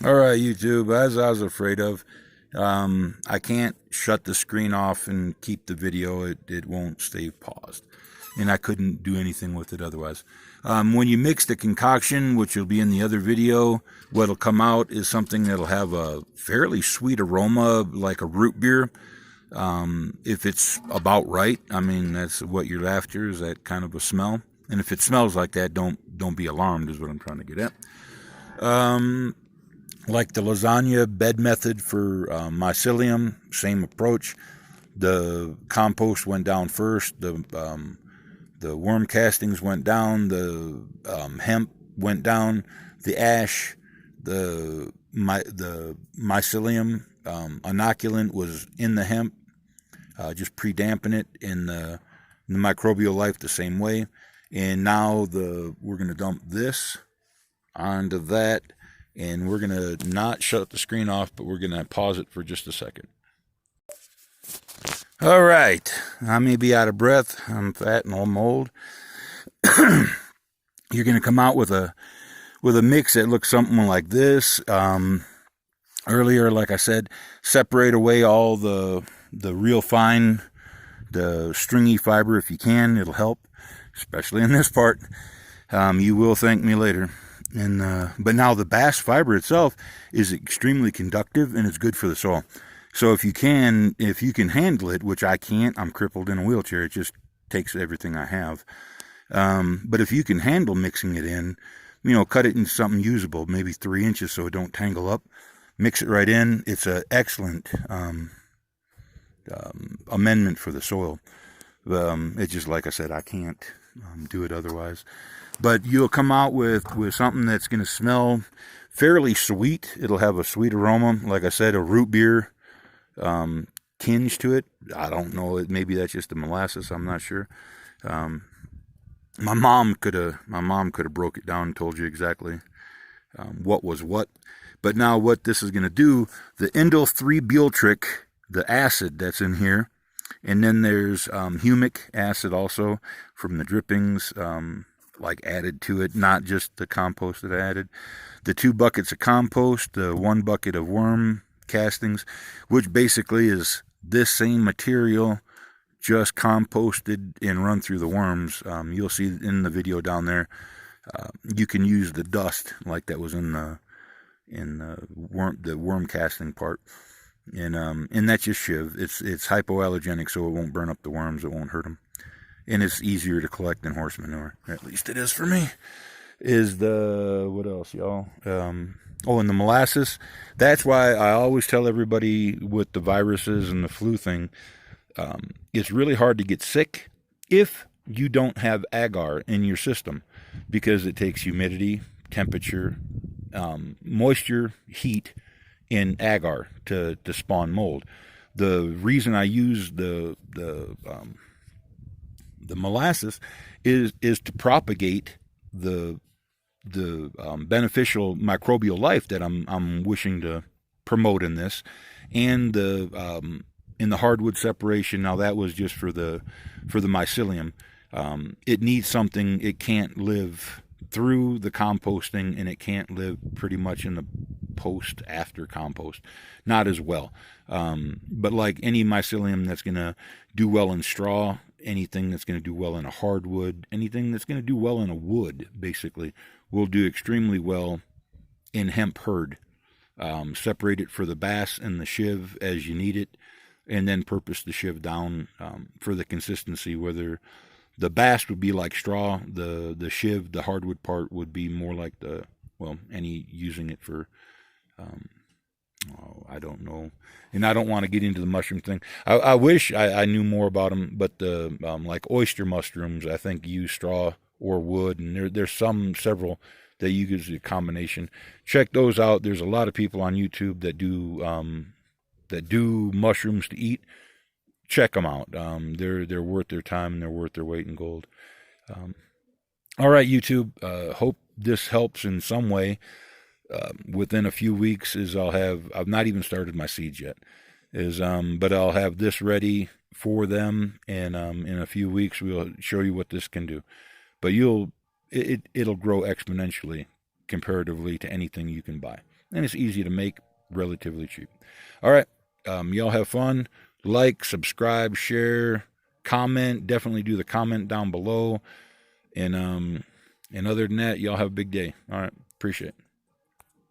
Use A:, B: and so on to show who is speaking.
A: All right, YouTube, as I was afraid of, I can't shut the screen off and keep the video. It won't stay paused. And I couldn't do anything with it otherwise. When you mix the concoction, which will be in the other video, what'll come out is something that'll have a fairly sweet aroma, like a root beer. If it's about right, I mean, that's what you're after, is that kind of a smell. And if it smells like that, don't be alarmed, is what I'm trying to get at. Like the lasagna bed method for mycelium, same approach. The compost went down first. The worm castings went down. The hemp went down. The ash, the mycelium inoculant was in the hemp. Just pre-dampen it in the microbial life the same way. And now we're going to dump this onto that. And we're going to not shut the screen off, but we're going to pause it for just a second. All right. I may be out of breath. I'm fat and I'm old. You're going to come out with a mix that looks something like this. Earlier, like I said, separate away all the real fine, the stringy fiber if you can. It'll help, especially in this part. You will thank me later. But now the bast fiber itself is extremely conductive and it's good for the soil. So if you can handle it, which I can't, I'm crippled in a wheelchair. It just takes everything I have. But if you can handle mixing it in, cut it into something usable, maybe 3 inches so it don't tangle up. Mix it right in. It's an excellent amendment for the soil. It's just like I said, I can't do it otherwise. But you'll come out with something that's going to smell fairly sweet. It'll have a sweet aroma. Like I said, a root beer tinge to it. I don't know. Maybe that's just the molasses. I'm not sure. My mom could have broke it down and told you exactly what was what. But now what this is going to do, the indole 3-butyric, the acid that's in here, and then there's humic acid also from the drippings, added to it, not just the compost that I added. The 2 buckets of compost, the 1 bucket of worm castings, which basically is this same material just composted and run through the worms. You'll see in the video down there, you can use the dust like that was in the worm casting part. And that's just shiv. It's hypoallergenic, so it won't burn up the worms, it won't hurt them. And it's easier to collect than horse manure. At least it is for me. What else, y'all? And the molasses. That's why I always tell everybody with the viruses and the flu thing, it's really hard to get sick if you don't have agar in your system, because it takes humidity, temperature, moisture, heat, and agar to spawn mold. The reason I use the molasses is to propagate the beneficial microbial life that I'm wishing to promote in this, and in the hardwood separation. Now that was just for the mycelium. It needs something. It can't live through the composting, and it can't live pretty much in the post after compost, not as well. But like any mycelium that's going to do well in straw, anything that's going to do well in a hardwood, anything that's going to do well in a wood, basically, will do extremely well in hemp hurd. Separate it for the bass and the shiv as you need it, and then purpose the shiv down for the consistency, whether the bast would be like straw, the shiv, the hardwood part, would be more like any using it for, I don't know. And I don't want to get into the mushroom thing. I wish I knew more about them, but the like oyster mushrooms, I think, use straw or wood, and there's several that use a combination. Check those out. There's a lot of people on YouTube that do mushrooms to eat. Check them out. They're worth their time, and they're worth their weight in gold. All right, YouTube. Hope this helps in some way. Within a few weeks, I've not even started my seeds yet. But I'll have this ready for them, and in a few weeks we'll show you what this can do. But it'll grow exponentially comparatively to anything you can buy. And it's easy to make, relatively cheap. All right. Y'all have fun. Like, subscribe, share, comment. Definitely do the comment down below. And other than that, y'all have a big day. All right. Appreciate it.